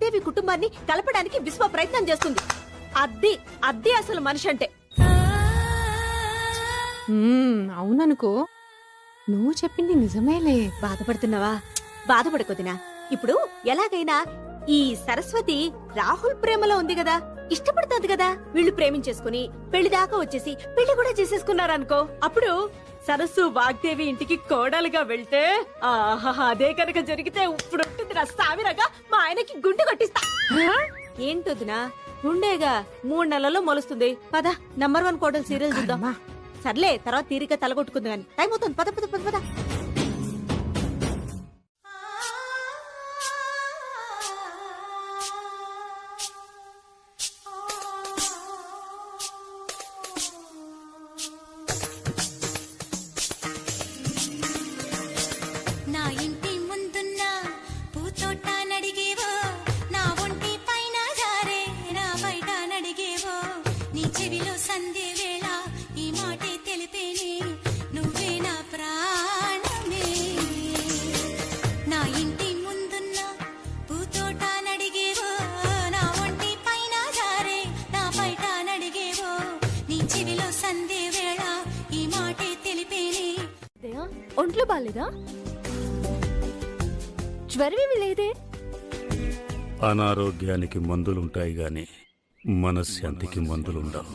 వాగ్దేవి కుటుంబాన్ని కలపడానికి విశ్వ ప్రయత్నం చేస్తుంది. అద్ది అసలు మనిషి అంటే. అవుననుకో, నువ్వు చెప్పింది నిజమేలే. బాధపడుతున్నావా? బాధపడకొదినా. ఇప్పుడు ఎలాగైనా ఈ సరస్వతి రాహుల్ ప్రేమలో ఉంది కదా, ఇష్టపడుతుంది కదా. వీళ్ళు ప్రేమించేసుకుని పెళ్లి దాకా వచ్చేసి పెళ్లి కూడా చేసేసుకున్నారనుకో, అప్పుడు సరస్సు వాగ్దేవి ఇంటికి కోడలుగా వెళ్తే అదే కనుక జరిగితే ఇప్పుడు ఉంటుంది నా సావిరగా మా ఆయనకి గుండె కొట్టిస్తా. ఏంటొద్దునా, గుండెగా 3 నెలల్లో మొలుస్తుంది. పద నంబర్ 1 కోడలు సీరియల్ చూద్దాం. సర్లే, తర్వాత తీరిక తలగొట్టుకుంది కానీ టైం అవుతుంది. పద పద పద పద. ఒంట్లో బాలేదా? జ్వరమేమి లేదే? అనారోగ్యానికి మందులుంటాయి గాని మనశ్శాంతికి మందులుండవు.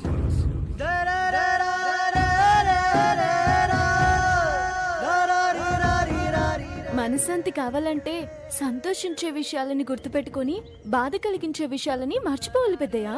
మనశ్శాంతి కావాలంటే సంతోషించే విషయాలని గుర్తుపెట్టుకుని బాధ కలిగించే విషయాలని మర్చిపోవాలి పెద్దయ్యా.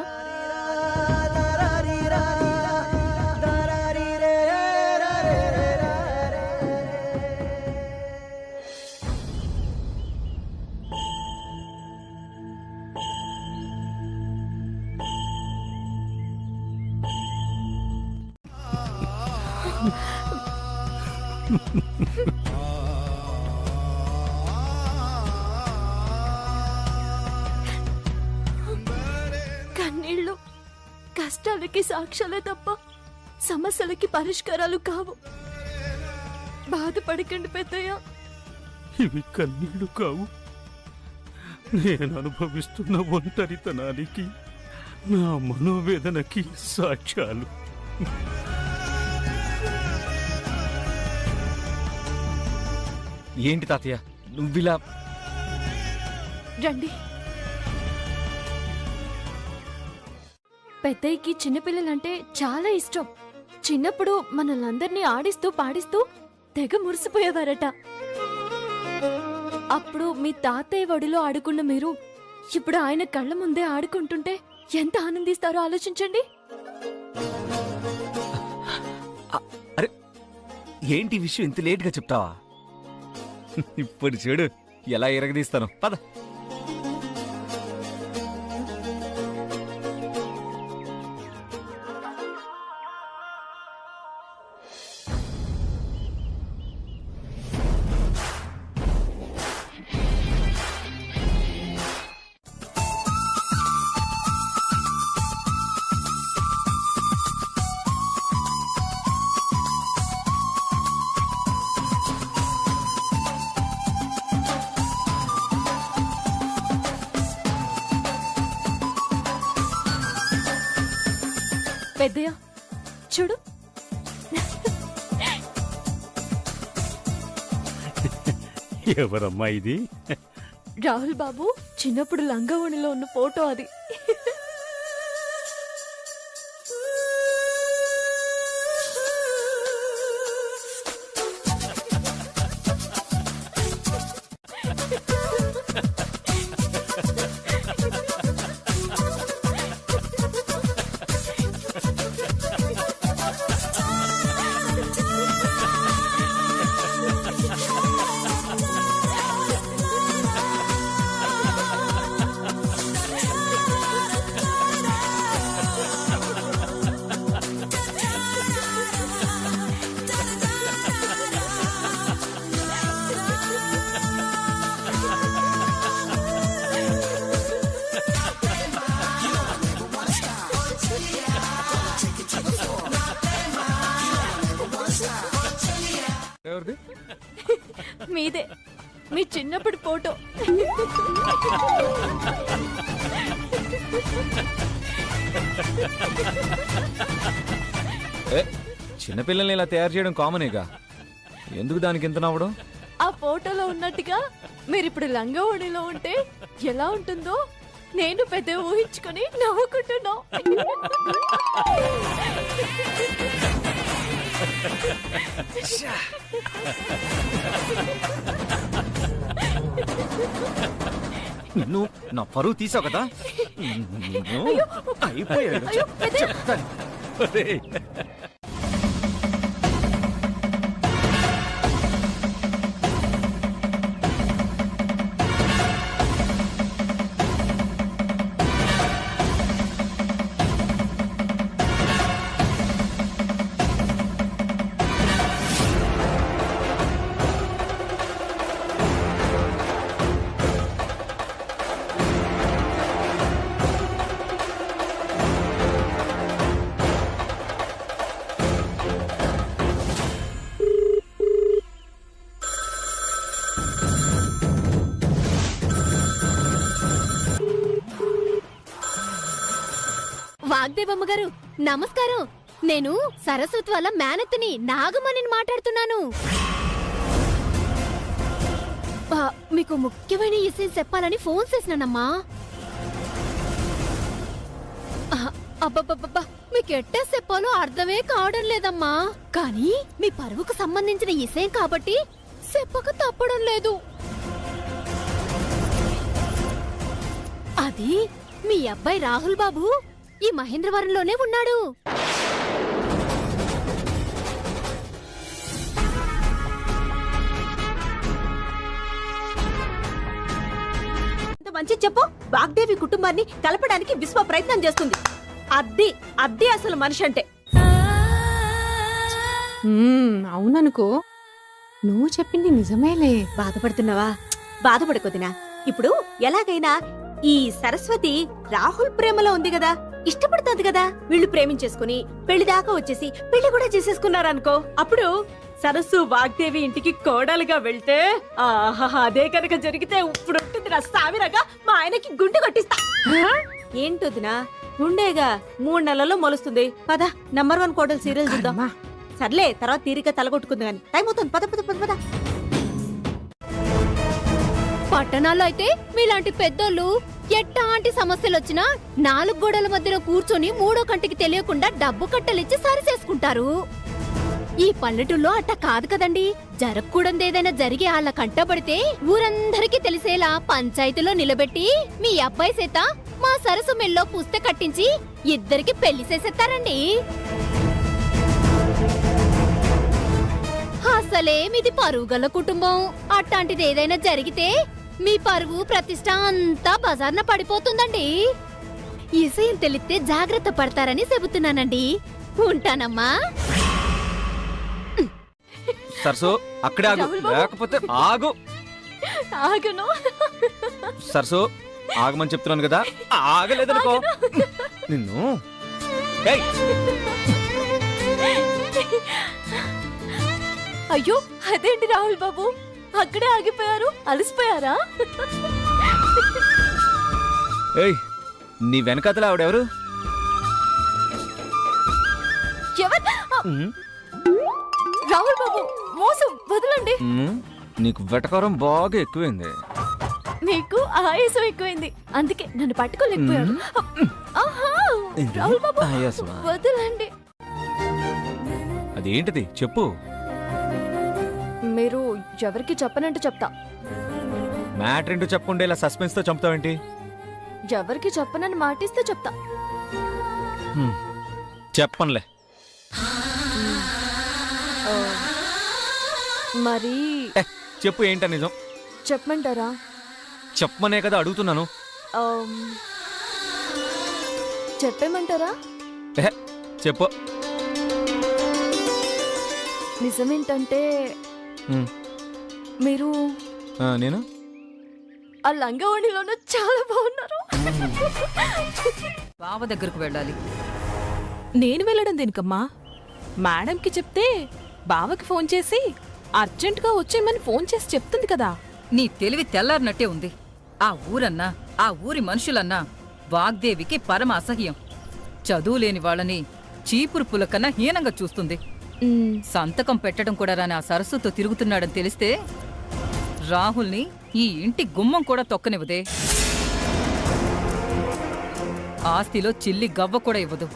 కన్నీళ్ళు కష్టాలకి సాక్ష్యాలే తప్ప సమస్యలకి పరిష్కారాలు కావు. బాధపడకండి పెద్దయ్య. ఇవి కన్నీళ్లు కావు, నేను అనుభవిస్తున్న ఒంటరితనానికి, నా మనోవేదనకి సాక్ష్యాలు. ఏంటి తాతయ్య నువ్విలా? రండి. పెద్దయ్యకి చిన్నపిల్లలంటే చాలా ఇష్టం. చిన్నప్పుడు మనల్ని ఆడిస్తూ పాడిస్తూ తెగ మురిసిపోయేవారట. అప్పుడు మీ తాతయ్య ఒడిలో ఆడుకున్న మీరు ఇప్పుడు ఆయన కళ్ళ ముందే ఆడుకుంటుంటే ఎంత ఆనందిస్తారో ఆలోచించండి. అరే ఏంటి విషయం ఇంత లేట్ గా చెప్తావా? ఇప్పుడు చూడు ఎలా ఎరగదీస్తాను. పద. పెద్దయ్య చూడు. ఎవరమ్మా ఇది? రాహుల్ బాబు చిన్నప్పుడు లంగవణిలో ఉన్న ఫోటో అది. ఎవరిది? మీదే. మీ చిన్నప్పుడు ఫోటో. చిన్నపిల్లల్ని ఇలా తయారు చేయడం కామనేగా, ఎందుకు దానికి ఎంత నవ్వడం? ఆ ఫోటోలో ఉన్నట్టుగా మీరిప్పుడు లంగా ఓణిలో ఉంటే ఎలా ఉంటుందో నేను పెద్ద ఊహించుకొని నవ్వుకుంటున్నా. నిన్ను నా పరువు తీసావు కదా, నిన్ను అయిపోయాడు. చెప్తాను. ఒరేయ్. వాగ్దేవమ్మ గారు నమస్కారం. నేను సరస్వతి వాళ్ళ మేనత్తని నాగమణిని మాట్లాడుతున్నాను. మీకు ముఖ్యమైన విషయం చెప్పాలని ఫోన్ చేసినానమ్మా. అబ్బబ్బబ్బా, మీకు ఎట్టే చెప్పాలో అర్థమే కావడం లేదమ్మా. కానీ మీ పరువుకు సంబంధించిన విషయం కాబట్టి చెప్పక తప్పడం లేదు. అది మీ అబ్బాయి రాహుల్ బాబు ఈ మహేంద్రవరంలోనే ఉన్నాడు. మంచి చెప్పు. వాగ్దేవి కుటుంబాన్ని కలపడానికి విశ్వ ప్రయత్నం చేస్తుంది. అద్ది అసలు మనిషి అంటే. అవుననుకో, నువ్వు చెప్పింది నిజమేలే. బాధపడుతున్నావా? బాధపడకొదినా. ఇప్పుడు ఎలాగైనా ఈ సరస్వతి రాహుల్ ప్రేమలో ఉంది కదా, ఇష్టపడుతుంది కదా. వీళ్ళు ప్రేమించేసుకుని పెళ్లి దాకా వచ్చేసి పెళ్లి కూడా చేసేసుకున్నారనుకో. అప్పుడు సరస్సు వాగ్దేవి ఇంటికి కోడలుగా వెళ్తే అదే కనుక జరిగితే ఇప్పుడు ఉంటుంది నా సావిరగా మా ఆయనకి గుండె కొట్టిస్తా. ఏంటొదినా, గుండెగా 3 నెలల్లో మొలుస్తుంది. పద నంబర్ 1 కోడలు సీరియల్ చూద్దాం. సర్లే, తర్వాత తీరిక తలగొట్టుకుంది కానీ టైం అవుతుంది. పద పద పద పద. పట్టణాల్లో అయితే మీలాంటి పెద్దోళ్ళు ఎట్టాంటి సమస్యలు వచ్చినా 4 గోడల మధ్యలో కూర్చొని 3వ కంటికి తెలియకుండా డబ్బు కట్టలిచ్చి సరి చేసుకుంటారు. ఈ పల్లెటూళ్ళలో అట్ట కాదు కదండి. జరగకూడదేదైనా జరిగి వాళ్ళ కంటపడితే ఊరందరికీ తెలిసేలా పంచాయతీలో నిలబెట్టి మీ అబ్బాయి చేత మా సరస్సు మెల్లో పుస్తక కట్టించి ఇద్దరికి పెళ్లి చేసేస్తారండి. అసలే మీది పరుగుల కుటుంబం. అట్లాంటిది ఏదైనా జరిగితే మీ పరువు ప్రతిష్ట అంతా బజార్న పడిపోతుందండి. ఈ విషయం తెలిస్తే జాగ్రత్త పడతారని చెబుతున్నానండి. ఉంటానమ్మా. సరసు అక్కడే ఆగు, లేకపోతే ఆగు. ఆగను. సరసు ఆగమని చెప్తున్నాను కదా, ఆగలేదనుకో నిన్ను. ఏయ్, అయ్యో అదేంటి రాహుల్ బాబు, అక్కడే ఆగిపోయారు? అలసిపోయారా? ఏయ్, నీ వెనకాతల ఆవిడెవరు? రాహుల్ బాబు మోసం, వదలండి. నీకు వెటకారం బాగా ఎక్కువైంది. మీకు ఆయాసం ఎక్కువైంది, అందుకే నన్ను పట్టుకోలేకపోయాడు. ఆహా, రాహుల్ బాబు ఆయాసమా? వదలండి. అదేంటిది చెప్పు. మీరు ఎవరికి చెప్పనంటే చెప్తా. మ్యాటర్ ఏంటో చెప్పకుండా ఇలా సస్పెన్స్ తో చంపుతావేంటి? ఎవరికి చెప్పనని మాటిస్తే చెప్తా. చెప్పనులే. మరి చెప్పు, ఏంటా నిజం? చెప్పమంటారా? చెప్పమనే కదా అడుగుతున్నాను. చెప్పేమంటారా? చెప్పు. నిజమేంటంటే మీరు నేను ఆ లంగవణిలోనూ చాలా బాగున్నారు. బావ దగ్గరకు వెళ్ళాలి. నేను వెళ్ళడం దేనికమ్మా? మేడంకి చెప్తే బావకి ఫోన్ చేసి అర్జెంటుగా వచ్చేయమని ఫోన్ చేసి చెప్తుంది కదా. నీ తెలివి తెల్లారినట్టే ఉంది. ఆ ఊరన్నా ఆ ఊరి మనుషులన్నా వాగ్దేవికి పరమ అసహ్యం. చదువులేని వాళ్ళని చీపురు పుల కన్నా హీనంగా చూస్తుంది. సంతకం పెట్టడం కూడా రాని ఆ సరస్సుతో తిరుగుతున్నాడని తెలిస్తే రాహుల్ని ఈ ఇంటి గుమ్మం కూడా తొక్కనివ్వదే. ఆస్తిలో చిల్లి గవ్వ కూడా ఇవ్వదు.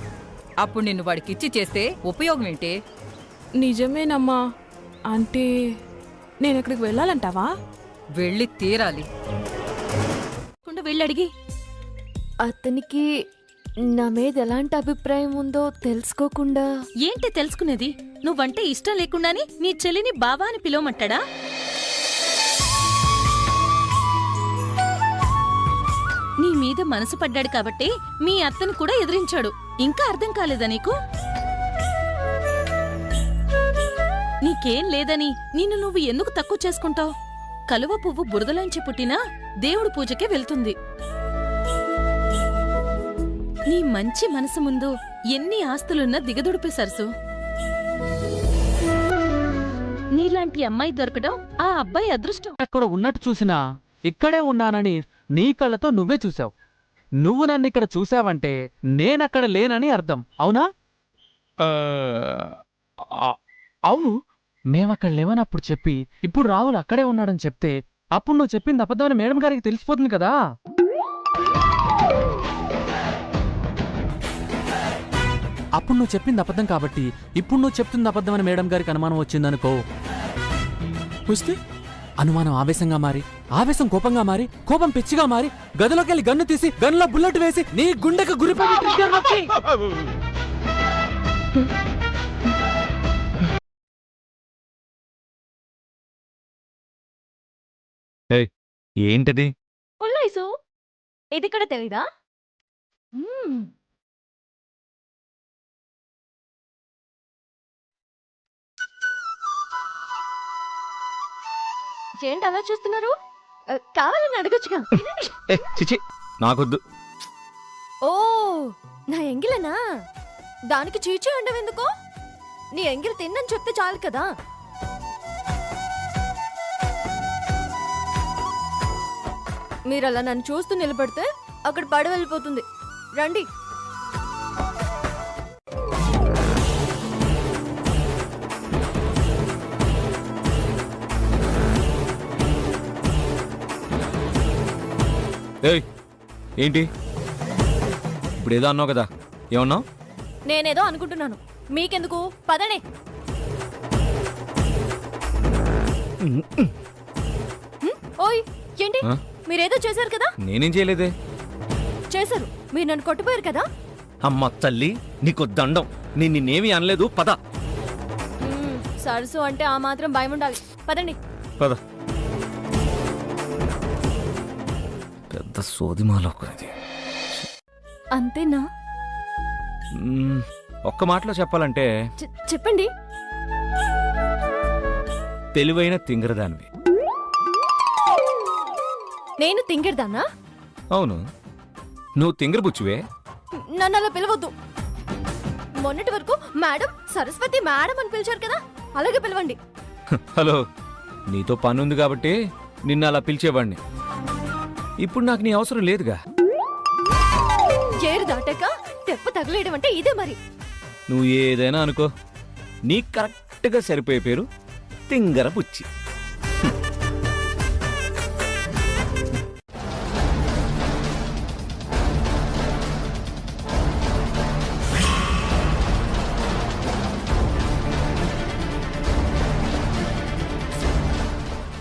అప్పుడు నిన్ను వాడికిచ్చి చేస్తే ఉపయోగం ఏంటి? నిజమేనమ్మా. అంటే నేనెక్కడికి వెళ్ళాలంటావా? వెళ్ళి తీరాలి. వెళ్ళడిగి అతనికి నా మీద ఎలాంటి అభిప్రాయం ఉందో తెలుసుకోకుండా. ఏంటి తెలుసుకునేది? నువ్వంటే ఇష్టం లేకుండానే నీ చెల్లిని బావా అని పిలవమంటాడా? నీ మీద మనసు పడ్డాడు కాబట్టి మీ అత్తని కూడా ఎదిరించాడు. ఇంకా అర్థం కాలేదా నీకు? నీకేం లేదని నిన్ను నువ్వు ఎందుకు తక్కువ చేసుకుంటావు? కలువ పువ్వు బురదలోంచి పుట్టినా దేవుడు పూజకే వెళ్తుంది. నీ మంచి మనసు ముందు ఎన్ని ఆస్తులున్నా దిగదుడిపే సరసు. నీలాంటి అమ్మాయి దొరకడం ఆ అబ్బాయి అదృష్టం. అక్కడ ఉన్నట్టు చూసినా ఇక్కడే ఉన్నానని నీ కళ్ళతో నువ్వే చూసావు. నువ్వు నన్ను ఇక్కడ చూసావంటే నేనక్కడ లేనని అర్థం, అవునా? అవును, మేమక్కడ లేవని అప్పుడు చెప్పి ఇప్పుడు రాహుల్ అక్కడే ఉన్నాడని చెప్తే అప్పుడు నువ్వు చెప్పింది అబద్ధమని మేడం గారికి తెలిసిపోతుంది కదా. అప్పుడు నువ్వు చెప్పింది అబద్ధం కాబట్టి ఇప్పుడు నువ్వు చెప్తుంది అబద్ధమని మేడం గారికి అనుమానం వచ్చిందనుకో. వస్తే అనుమానం ఆవేశంగా మారి, ఆవేశం కోపంగా మారి, కోపం పిచ్చిగా మారి గదిలోకి వెళ్ళి గన్ను తీసి గన్నులో బుల్లెట్ వేసి నీ గుండెకు గురిపడి ఏంటది? ఉల్లాయిసు ఇది కూడా తెలీదా? ఏంటి అలా చూస్తున్నారు? కావాలని అడగచ్చుగా. చిచి, నాకొద్దు. ఓ, నా ఎంగిలనా? దానికి చీచీ ఉండవెందుకు? నీ ఎంగిల్ తిన్నని చెప్తే చాలు కదా. మీరు అలా నన్ను చూస్తూ నిలబడితే అక్కడ పడి వెళ్ళిపోతుంది. రండి. ఏయ్, ఏంటి ఇప్పుడు ఏదో అన్నావు కదా, ఏమన్నావు? నేనేదో అనుకుంటున్నాను, మీకెందుకు? పదనే. ఓయ్, ఏంటి? మీరేదో చేశారు కదా? నేనేం చేయలేదే. చేశారు. మీరు నన్ను కొట్టిపోయారు కదా. అమ్మ తల్లి, నీకు దండం. నిన్నేమీ అనలేదు, పద. సరసు అంటే ఆ మాత్రం భయం ఉండాలి. పదండి. పద. పెద్ద సోదిమాలో అంతేనా? ఒక్క మాటలో చెప్పాలంటే చెప్పండి. తెలివైన తింగరదానివి. నేను తింగరదానా? అవును, నువ్వు తింగరబుచ్చువే. నన్ను అలా పిలవద్దు. మొన్నటి వరకు మేడం, సరస్వతి మేడం అని పిలిచారు కదా, అలాగే పిలవండి. హలో, నీతో పని ఉంది కాబట్టి నిన్ను అలా పిలిచేవాడిని. ఇప్పుడు నాకు నీ అవసరం లేదుగా. ఏరు దాటాక తెప్ప తగలేయడం అంటే ఇదే మరి. నువ్వు ఏదైనా అనుకో, నీకు కరెక్ట్గా సరిపోయే పేరు తింగరబుచ్చి.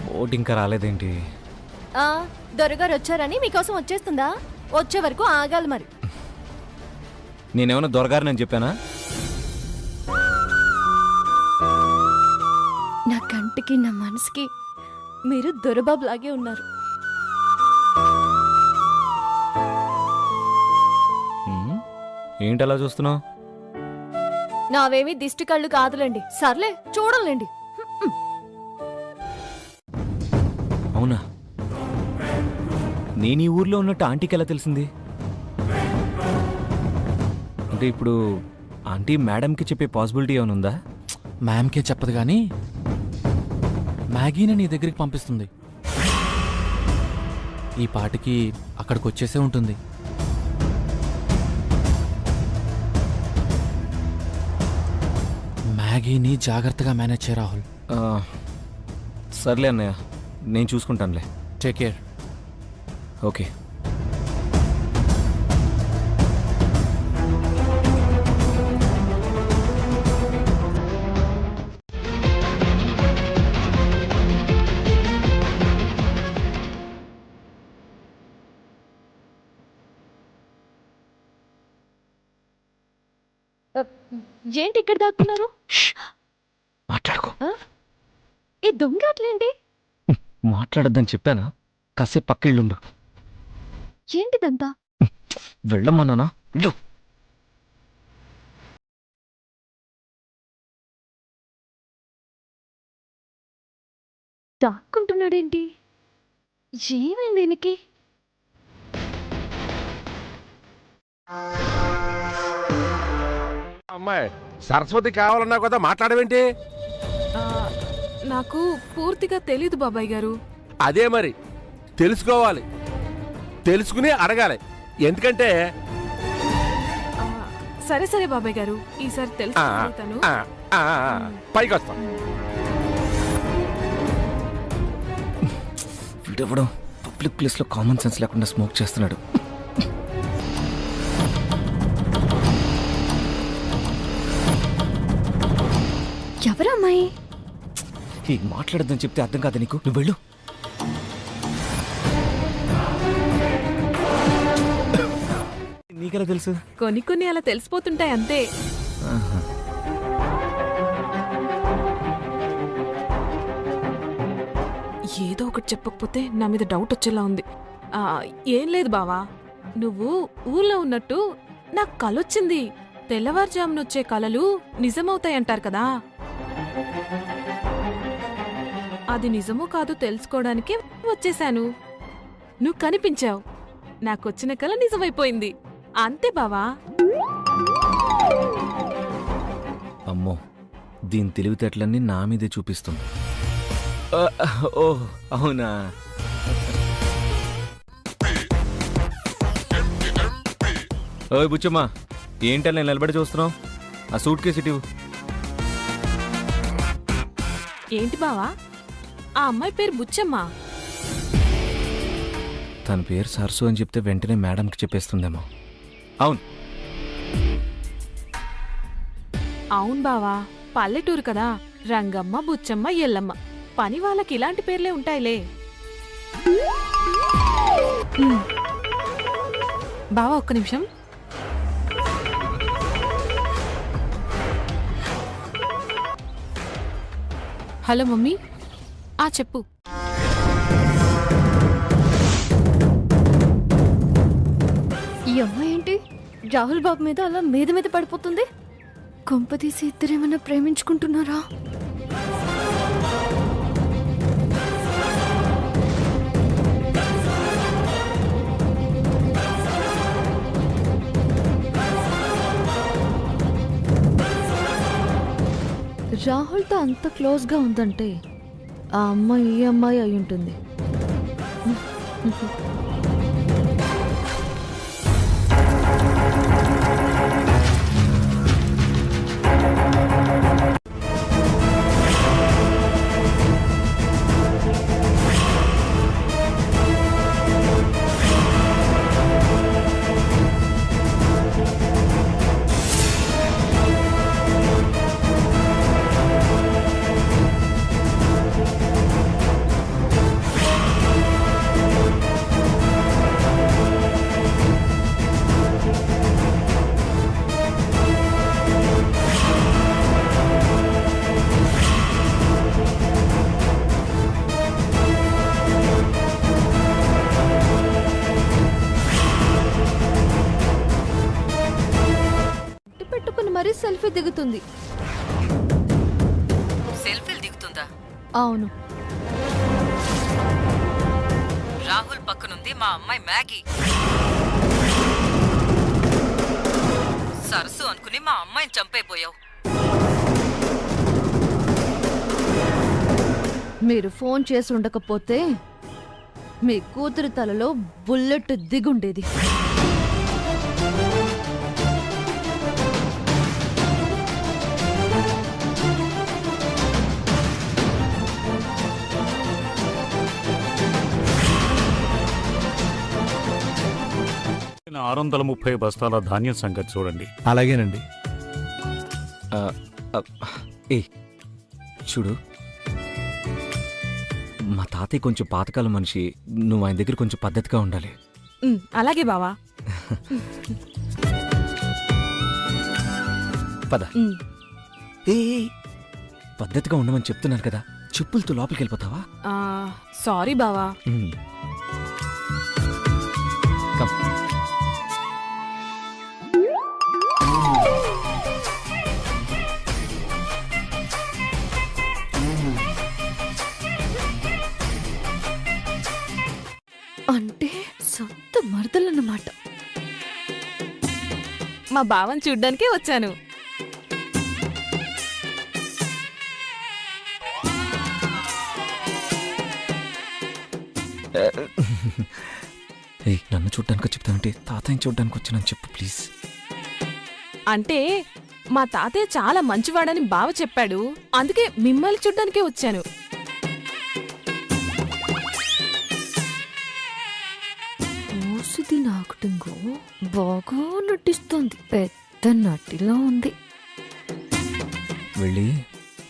బోట్ ఇంకా రాలేదేంటి? దొరగారు వచ్చారని మీకోసం వచ్చేస్తుందా? వచ్చే వరకు ఆగాలి మరి. నేనేమన్నా దొరగారని చెప్పానా? నా కంటికి నా మనసుకి మీరు దొరబాబు లాగే ఉన్నారు. ఏంటి అలా చూస్తున్నావు? నావేమీ దిష్టి కళ్ళు కాదులేండి. సర్లే, చూడంలేండి. అవునా? నేను ఈ ఊర్లో ఉన్నట్టు ఆంటీకి ఎలా తెలిసింది? అంటే ఇప్పుడు ఆంటీ మేడంకి చెప్పే పాసిబిలిటీ ఏమైనా ఉందా? మ్యామ్కే చెప్పదు కానీ మ్యాగీని నీ దగ్గరికి పంపిస్తుంది. ఈ పాటికి అక్కడికి వచ్చేసే ఉంటుంది. మ్యాగీని జాగ్రత్తగా మేనేజ్ చేయ రాహుల్. సర్లే అన్నయ్య, నేను చూసుకుంటానులే. Take care. ఓకే. ఏంటి ఇక్కడ దాక్కున్నారు? మాట్లాడుకో. ఈ దొంగ అట్లేంటి? మాట్లాడొద్దని చెప్పానా? కాసేపు పక్కిళ్ళుండు. ఏంటిదంతా? వెళ్ళమన్నానా? వెళ్ళు. దాక్కుంటున్నాడేంటి? ఏమైంది దీనికి? అమ్మాయి సరస్వతి కావాలన్నా కదా, మాట్లాడవేంటి? నాకు పూర్తిగా తెలీదు బాబాయ్ గారు. అదే మరి తెలుసుకోవాలి, తెలుసుకుని అడగాలి. ఎందుకంటే సరే సరే బాబాయ్ గారు, ఈసారి తెలుసుకుంటాను. పైకి వస్తాం. వీడెవడో పబ్లిక్ ప్లేస్ లో కామన్ సెన్స్ లేకుండా స్మోక్ చేస్తున్నాడు. ఎవరమ్మాయి? ఈ మాట్లాడద్దని చెప్తే అర్థం కాదు నీకు? నువ్వు వెళ్ళు. నీకెలా తెలుసు? కొన్ని కొన్ని అలా తెలిసిపోతుంటాయి అంతే. ఏదో ఒకటి చెప్పకపోతే నా మీద డౌట్ వచ్చేలా ఉంది. ఏం లేదు బావా, నువ్వు ఊర్లో ఉన్నట్టు నాకు కలొచ్చింది. తెల్లవారుజామునొచ్చే కలలు నిజమవుతాయంటారు కదా, అది నిజమో కాదో తెలుసుకోవడానికే వచ్చేశాను. నువ్వు కనిపించావు, నాకొచ్చిన కల నిజమైపోయింది. అంతే బావా. అమ్మో, దీని తెలివితేటలన్నీ నా మీదే చూపిస్తుంది. ఓ అవునా? ఓయ్ బుచ్చమ్మా, ఏంటని నేను నిలబడి చూస్తున్నావు? ఆ సూట్ కేసు ఇటు. ఏంటి బావా, ఆ అమ్మాయి పేరు బుచ్చమ్మ? తన పేరు సరస్సు అని చెప్తే వెంటనే మేడంకి చెప్పేస్తుందేమో. అవును అవును బావా, పల్లెటూరు కదా, రంగమ్మ, బుచ్చమ్మ, ఎల్లమ్మ, పని వాళ్ళకి ఇలాంటి పేర్లే ఉంటాయిలే. బావా ఒక్క నిమిషం. Hello mummy. చెప్పు. ఈ అమ్మాయి ఏంటి రాహుల్ బాబు మీద అలా మీద మీద పడిపోతుంది? కొంపతీసి ఇద్దరేమన్నా ప్రేమించుకుంటున్నారా? రాహుల్తో అంత క్లోజ్గా ఉందంటే ఆ అమ్మాయి ఈ అమ్మాయి అయి ఉంటుంది. మరీ సెల్ఫీ దిగుతుంది. సెల్ఫీలు దిగుతుందా? అవును. రాహుల్ పక్కనుంది మా అమ్మాయి మ్యాగీ. సరస్సు అనుకుని మా అమ్మాయిని చంపైపోయావు. మీరు ఫోన్ చేసి ఉండకపోతే మీ కూతురి తలలో బుల్లెట్ దిగుండేది. నా 630 బస్తాల ధాన్యం సంగతి చూడండి. అలాగేనండి. ఏ చూడు, మా తాతయ్య కొంచెం పాతకాలం మనిషి. నువ్వు ఆయన దగ్గర కొంచెం పద్ధతిగా ఉండాలి. అలాగే బావా. పద. ఏ పద్ధతిగా ఉండమని చెప్తున్నాను కదా, చెప్పులతో లోపలికి వెళ్ళిపోతావా? సారీ బావా. కమ్. అంటే సొంత మరదలన్నమాట. మా బావని చూడ్డానికే వచ్చాను. నన్ను చూడ్డానికి చెప్తానంటే తాతయ్యని చూడ్డానికి వచ్చానని చెప్పు ప్లీజ్. అంటే మా తాతయ్య చాలా మంచివాడని బావ చెప్పాడు, అందుకే మిమ్మల్ని చూడ్డానికే వచ్చాను. మోసుది నాకుటంగో బాగా నటిస్తోంది. పెద్ద నటిలా ఉంది. వెళ్ళి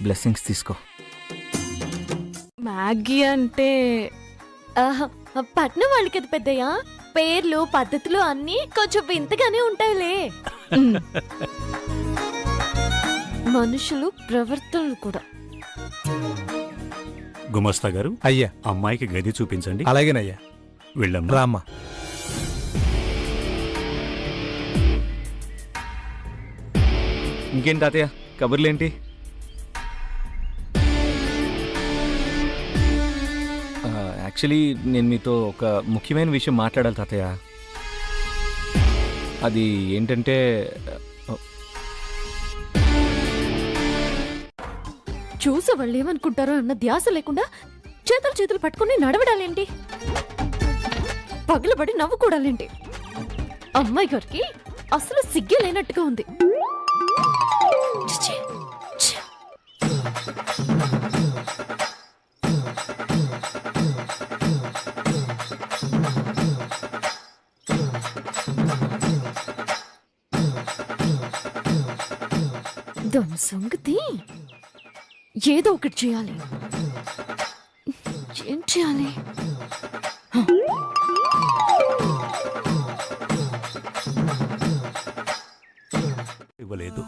బ్లెస్సింగ్స్ తీసుకో. మ్యాగీ అంటే పట్నం వాళ్ళకి కదా పెద్దయ్య, పేర్లు పద్ధతులు అన్నీ కొంచెం వింతగానే ఉంటాయిలే. మనుషులు ప్రవర్తనలు కూడా. గుమస్తా గారు, అయ్యా. అమ్మాయికి గది చూపించండి. అలాగేనయ్యా. వెళ్ళమ్మా. రామ్మా. ఇంకేంటి తాతయ్య కబుర్లేంటి? యాక్చువల్లీ నేను మీతో ఒక ముఖ్యమైన విషయం మాట్లాడాలి తాతయ్య. అది ఏంటంటే చూసే వాళ్ళు ఏమనుకుంటారో అన్న ధ్యాస లేకుండా చేతులు పట్టుకుని నడవడాలేంటి? పగలబడి నవ్వుకోడాలేంటి? అమ్మాయి గారికి అసలు సిగ్గే లేనట్టుగా ఉంది. ఛీ, ఛీ. దాని సంగతి ఏదో ఒకటి చేయాలి. ఏం చేయాలి? ఇవ్వలేదు,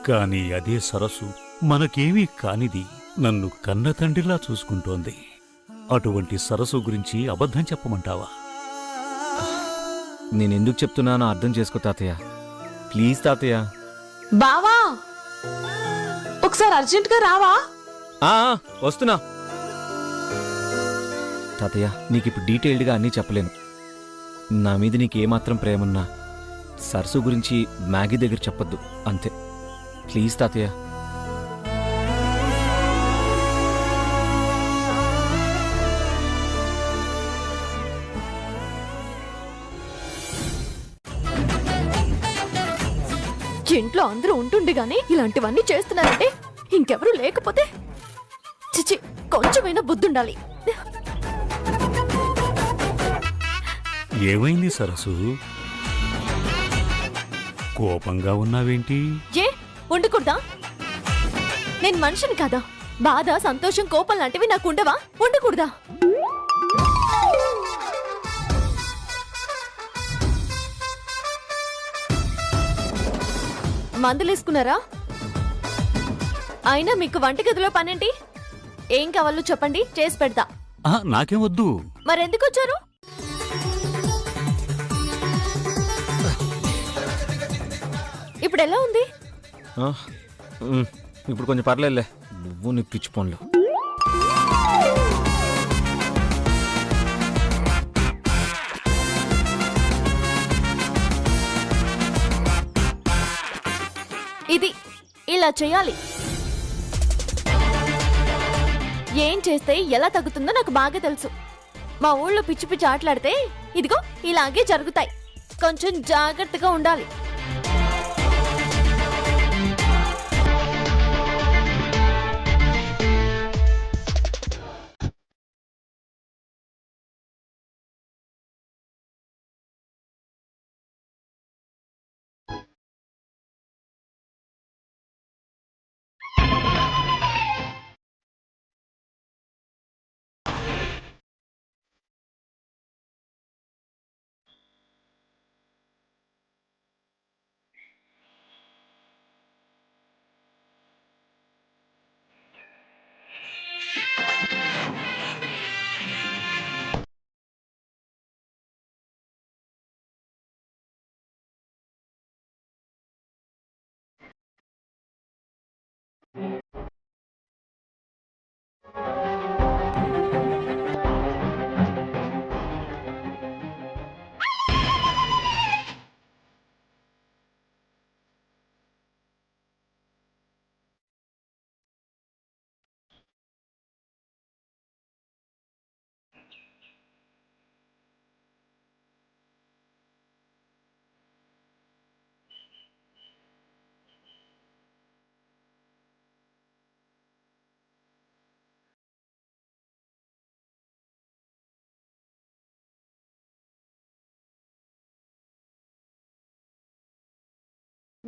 కానీ అదే సరస్సు మనకేమీ కానిది నన్ను కన్న తండ్రిలా చూసుకుంటోంది. అటువంటి సరస్సు గురించి అబద్ధం చెప్పమంటావా? నేనెందుకు చెప్తున్నానో అర్థం చేసుకో తాతయ్య. ప్లీజ్ తాతయ్య. బావా, ఒకసారి అర్జెంట్గా రావా? వస్తున్నా తాతయ్య. నీకిప్పుడు డీటెయిల్డ్గా అన్నీ చెప్పలేను. నా మీద నీకేమాత్రం ప్రేమన్నా సరస్సు గురించి మ్యాగీ దగ్గర చెప్పొద్దు, అంతే. ప్లీజ్ తాతయ్య. ఇంట్లో అందరూ ఉంటుండగానే ఇలాంటివన్నీ చేస్తున్నారంటే ఇంకెవరూ లేకపోతే చిచి, కొంచెమైనా బుద్ధుండాలి. ఏమైంది సరస్సు? కోపంగా ఉన్నావేంటి? ఏ ఉండకూడదా? నేను మనిషిని కాదా? బాధ, సంతోషం, కోపం లాంటివి నాకు ఉండవా? ఉండకూడదా? మందులేసుకున్నారా? అయినా మీకు వంటగదిలో పనేంటి? ఏం కావాలో చెప్పండి, చేసి పెడతా. నాకేం వద్దు. మరెందుకు వచ్చారు? ఇప్పుడు ఎలా ఉంది? ఇప్పుడు కొంచెం పర్లేదులే. నువ్వు నీ పిచ్చి పనులు. ఇది ఇలా చేయాలి. ఏం చేస్తే ఎలా తగ్గుతుందో నాకు బాగా తెలుసు. మా ఊళ్ళో పిచ్చి పిచ్చి ఆటలాడితే ఇదిగో ఇలాగే జరుగుతాయి. కొంచెం జాగ్రత్తగా ఉండాలి.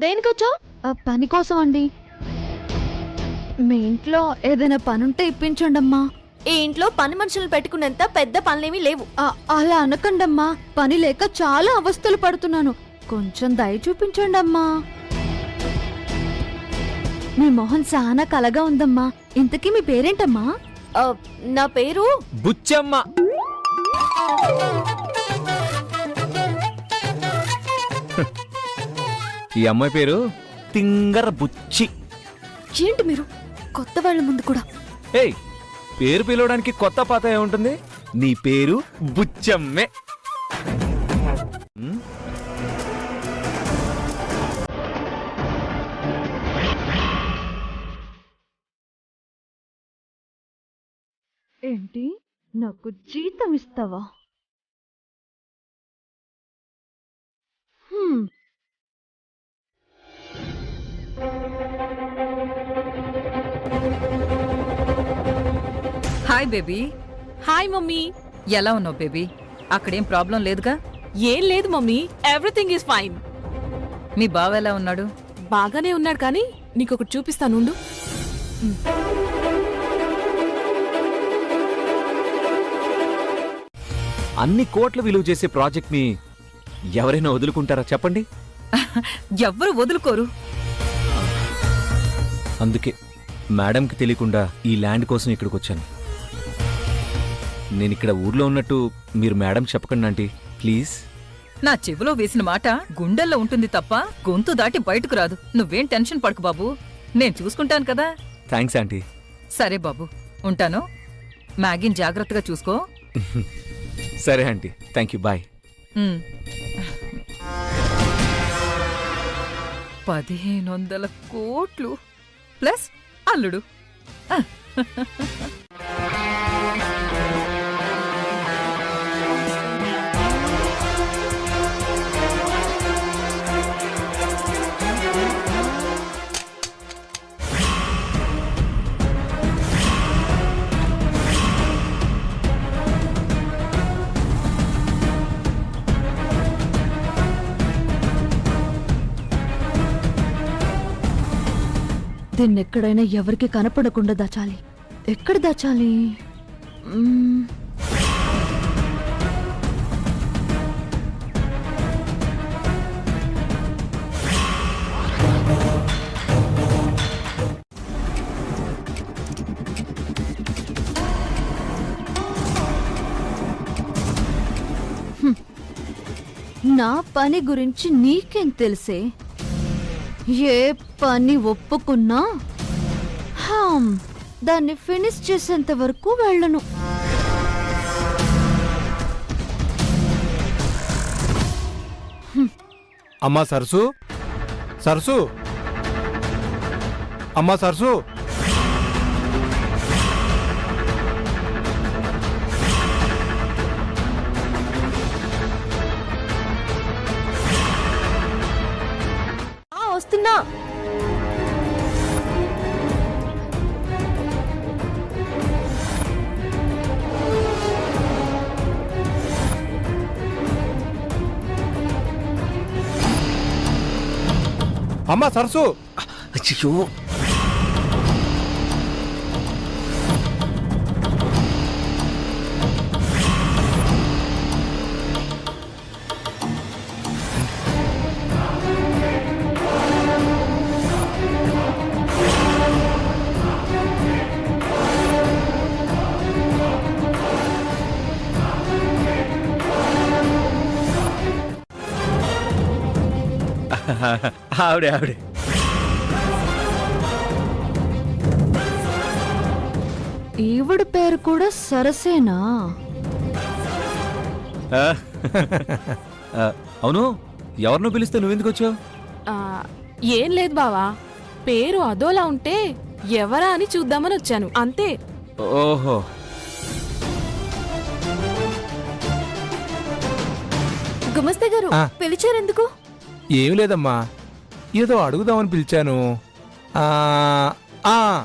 దేనికొచ్చా? పని కోసం అండి. మీ ఇంట్లో ఏదైనా పనుంటే ఇప్పించండమ్మా. ఈ ఇంట్లో పని మనుషులు పెట్టుకునేంత పెద్ద పనులేమీ లేవు. అలా అనకండమ్మా, పని లేక చాలా అవస్థలు పడుతున్నాను. కొంచెం దయ చూపించండమ్మా. మీ మొహం చాలా కలగా ఉందమ్మా. ఇంతకీ మీ పేరేంటమ్మా? నా పేరు బుచ్చమ్మ. ఈ అమ్మాయి పేరు తింగర బుచ్చి. ఏంటి మీరు కొత్త వాళ్ళ ముందు కూడా? ఏయ్, పేరు పిలవడానికి కొత్త పాత ఏముంటుంది? నీ పేరు బుచ్చమ్మే. ఏంటి, నాకు జీతం ఇస్తావా? Hi baby. Hi mummy. ఎలా ఉన్నావు బేబీ? అక్కడేం ప్రాబ్లం లేదుగా? ఏం లేదు మమ్మీ, ఎవ్రీథింగ్ ఈజ్ ఫైన్. మీ బావ ఎలా ఉన్నాడు? బాగానే ఉన్నాడు, కానీ నీకొకటి చూపిస్తానుండు. అన్ని కోట్ల విలువ చేసే ప్రాజెక్ట్ ని ఎవరైనా వదులుకుంటారా చెప్పండి? ఎవ్వరు వదులుకోరు. అందుకే మేడంకి తెలియకుండా ఈ ల్యాండ్ కోసం ఇక్కడికి వచ్చాను. నేను ఇక్కడ ఊర్లో ఉన్నట్టు మీరు మేడం చెప్పకండి ఆంటీ, ప్లీజ్. నా చెవిలో వేసిన మాట గుండెల్లో ఉంటుంది తప్ప గొంతు దాటి బయటకు రాదు. నువ్వేం టెన్షన్ పడకు బాబు, నేను చూసుకుంటాను కదా. Thanks aunty. సరే బాబు, ఉంటాను. మ్యాగీని జాగ్రత్తగా చూసుకో. సరే ఆంటీ, థ్యాంక్ యూ, బాయ్. 1500 కోట్లు ప్లస్ అల్లుడు. దీన్ని ఎక్కడైనా ఎవరికి కనపడకుండా దాచాలి. ఎక్కడ దాచాలి? నా పని గురించి నీకేం తెలిసే? ఏ పని ఒప్పుకున్నా దాన్ని ఫినిష్ చేసేంత వరకు వెళ్ళను. అమ్మా సరసు, సరసు, అమ్మా సరసు. అమ్మా సరసు. అయ్యో ఆవిడే ఆవిడే. ఈవిడ పేరు కూడా సరసేనా? అవును, ఎవరినో పిలిస్తే నువ్వెందుకు వచ్చావు? ఏం లేదు బావా, పేరు అదోలా ఉంటే ఎవరా అని చూద్దామని వచ్చాను అంతే. ఓహో, గుమస్తే గారు పిలిచారెందుకు? ఏం లేదమ్మా, ఏదో అడుగుదామని పిలిచాను.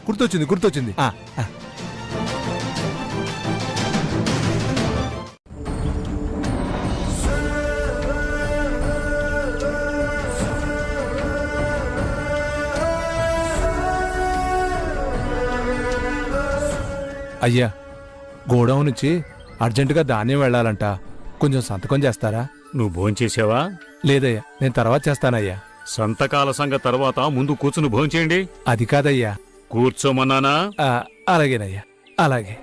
గుర్తొచ్చింది గుర్తొచ్చింది. అయ్యా, గోడౌన్ నుంచి అర్జెంటుగా ధాన్యం వెళ్ళాలంట, కొంచెం సంతకం చేస్తారా? నువ్వు భోంచేసావా? లేదయ్యా, నేను తర్వాత చేస్తానయ్యా. సంతకాల సంగ తర్వాత ముందు కూర్చుని భోంచేయండి. అది కాదయ్యా. కూర్చోమన్నానా? అలాగేనయ్యా, అలాగే.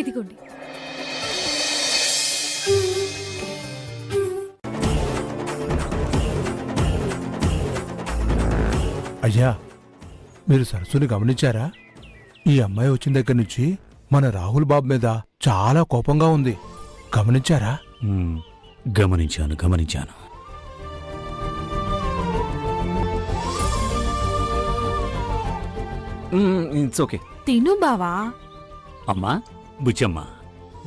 ఇదిగోండి. అయ్యా, మీరు సరస్సుని గమనించారా? ఈ అమ్మాయి వచ్చిన దగ్గర నుంచి మన రాహుల్ బాబు మీద చాలా కోపంగా ఉంది. గమనించారా? గమనించాను గమనించాను. It's okay. తిను బావా. అమ్మా బుచ్చమ్మ,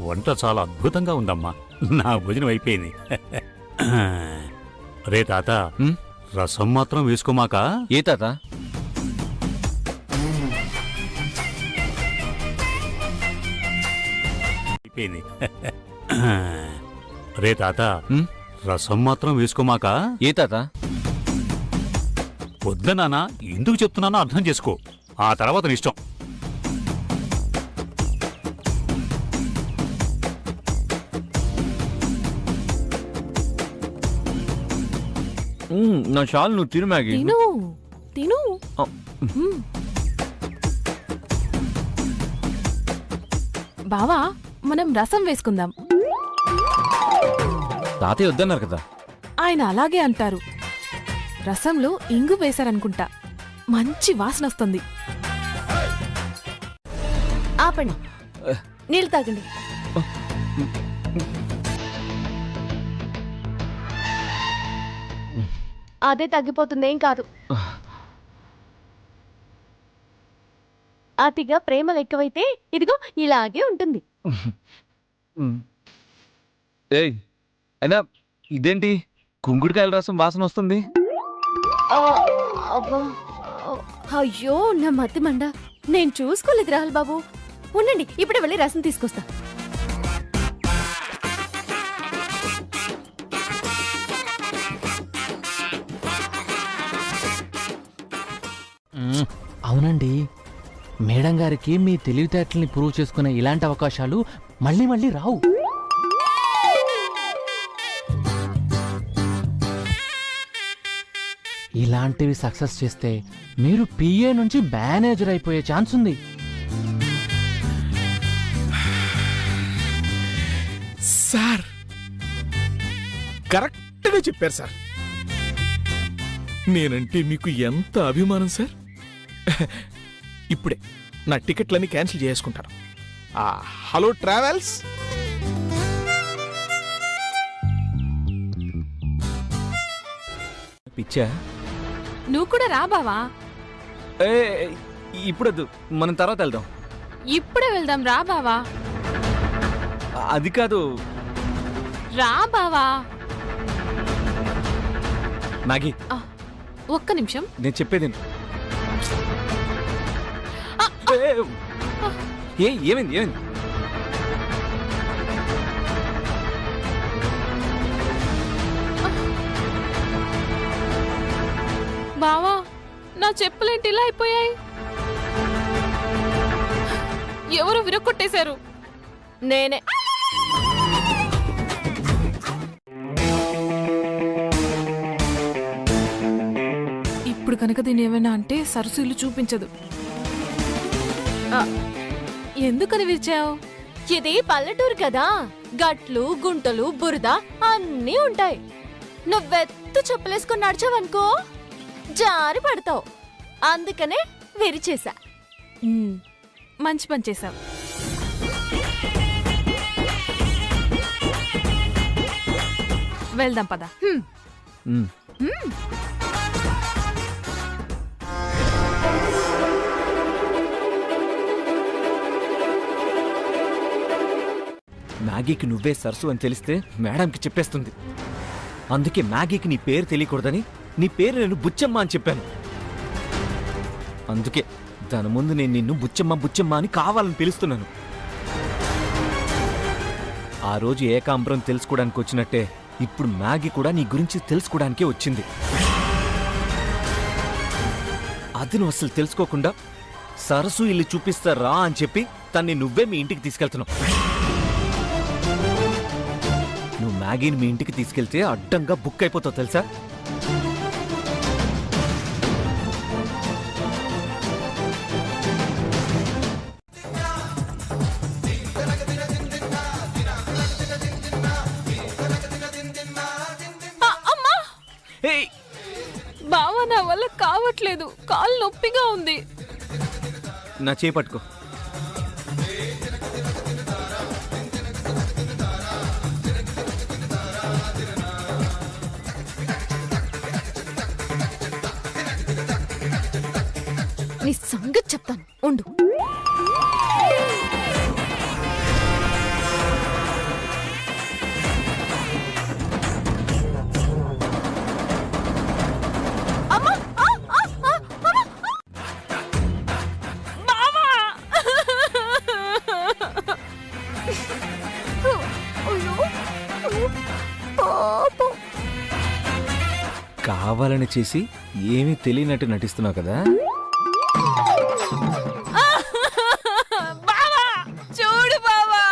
వంట చాలా అద్భుతంగా ఉందమ్మా. నా భోజనం అయిపోయింది. రే తాత, రసం మాత్రం వేసుకోమాక. ఏ తాత? అయిపోయింది. రే తాత, రసం మాత్రం వేసుకోమాక. ఏ తాత? వద్దనానా, ఎందుకు చెప్తున్నానో అర్థం చేసుకో, ఆ తర్వాత నీ ఇష్టం. నా షాల్ నువ్వు తిను మ్యాగీ. తిను తిను. బావా, మనం రసం వేసుకుందాం. తాతయ్య వద్దన్నారు కదా. ఆయన అలాగే అంటారు. రసంలో ఇంగు వేశారనుకుంటా, మంచి వాసన వస్తుంది. ఆపండి, నీళ్ళు తాగండి. అదే తగ్గిపోతుంది, ఏం కాదు. అతిగా ప్రేమలు ఎక్కువైతే ఇదిగో ఇలాగే ఉంటుంది. ఏయ్, అయినా ఇదేంటి కుంకుడుకాయల రసం వాసన వస్తుంది? అయ్యో, నా మతి మండ, నేను చూసుకోలేదు రాహుల్ బాబు. ఉండండి, ఇప్పుడే వెళ్ళి రసం తీసుకొస్తా. అవునండి, మేడం గారికి మీ తెలివితేటల్ని ప్రూవ్ చేసుకునే ఇలాంటి అవకాశాలు మళ్ళీ మళ్ళీ రావు. ఇలాంటివి సక్సెస్ చేస్తే మీరు పిఏ నుంచి మేనేజర్ అయిపోయే ఛాన్స్ ఉంది. సార్, కరెక్ట్గా చెప్పారు సార్. నేనంటే మీకు ఎంత అభిమానం సార్. ఇప్పుడే నా టికెట్లన్నీ క్యాన్సిల్ చేసుకుంటాను. Hello travels. పిచ్చా? నువ్వు కూడా రా బావా. ఇప్పుడొద్దు, మనం తర్వాత వెళ్దాం. ఇప్పుడే వెళ్దాం, రా బావా. అది కాదు. రా బావా. మ్యాగీ, ఒక్క నిమిషం, నేను చెప్పేది. ఏమైంది ఏమైంది? బావా నా చెప్పులేంటి ఇలా అయిపోయాయి? ఎవరు విరక్కొట్టేశారు? నేనే. ఇప్పుడు కనుక దీని ఏమైనా అంటే సరస్సు ఇల్లు చూపించదు. ఎందుకని విరిచావు? ఇది పల్లెటూరు కదా, గట్లు గుంటలు బురద అన్నీ ఉంటాయి. నువ్వెత్తు చెప్పులేసుకుని నడిచావనుకో జారి పడతావు. అందుకనే విరిచేశా. మంచి పని చేశావు. వెళ్దాం పద. మ్యాగీకి నువ్వే సరస్సు అని తెలిస్తే మేడంకి చెప్పేస్తుంది. అందుకే మ్యాగీకి నీ పేరు తెలియకూడదని నీ పేరు నేను బుచ్చమ్మ అని చెప్పాను. అందుకే దాని ముందు నేను నిన్ను బుచ్చమ్మ బుచ్చమ్మ అని కావాలని పిలుస్తున్నాను. ఆ రోజు ఏకాంబరం తెలుసుకోవడానికి వచ్చినట్టే ఇప్పుడు మ్యాగీ కూడా నీ గురించి తెలుసుకోవడానికే వచ్చింది. అది నువ్వు అసలు తెలుసుకోకుండా సరస్సు ఇల్లు చూపిస్తారా అని చెప్పి తన్ని నువ్వే మీ ఇంటికి తీసుకెళ్తున్నావు. నువ్వు మ్యాగీని మీ ఇంటికి తీసుకెళ్తే అడ్డంగా బుక్ అయిపోతావు తెలుసా? బావా నా వల్ల కావట్లేదు, కాలు నొప్పిగా ఉంది. నా చేయి పట్టుకో. నీ సంగతి చెప్తాను ఉండు. కావాలని చేసి ఏమీ తెలియనట్టు నటిస్తున్నావు కదా? చూడు బావా.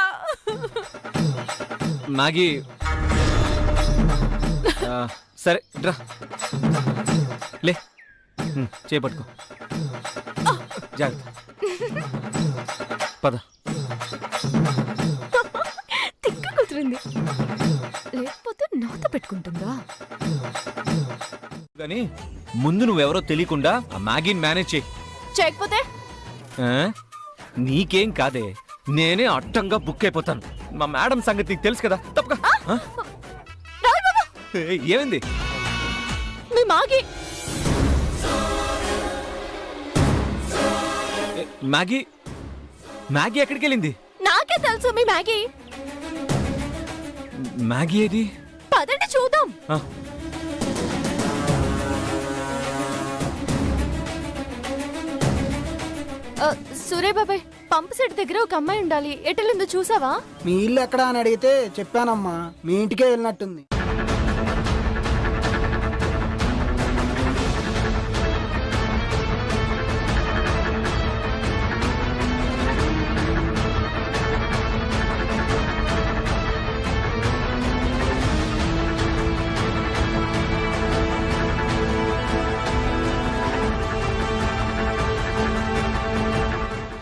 మ్యాగీ సరే డ్రా లే, చేపట్టుకో. జాగ్రత్త, పద. తిక్క కుదిరింది, లేకపోతే నాతో పెట్టుకుంటుందా? కానీ ముందు నువ్వెవరో తెలియకుండా ఆ మ్యాగీని మేనేజ్ చేయి. చేయకపోతే నీకేం కాదే, నేనే అడ్డంగా బుక్ అయిపోతాను. మా మేడం సంగతి నీకు తెలుసు కదా. తప్పక ఏమైంది? మీ మ్యాగీ మ్యాగీ మ్యాగీ ఎక్కడికి వెళ్ళింది? నాకే తెలుసు మీ మ్యాగీ. మ్యాగీ ఏది? పదండి చూద్దాం. సూర్య బాబాయ్, పంపు సెట్ దగ్గర ఒక అమ్మాయి ఉండాలి. ఎటెళ్ళిందో చూసావా? మీ ఇల్లు ఎక్కడ అని అడిగితే చెప్పానమ్మా, మీ ఇంటికే వెళ్ళినట్టుంది.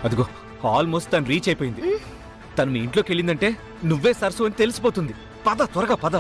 అదిగో ఆల్మోస్ట్ తను రీచ్ అయిపోయింది. తను మీ ఇంట్లోకి వెళ్ళిందంటే నువ్వే సరస్సు అని తెలిసిపోతుంది. పద త్వరగా పద.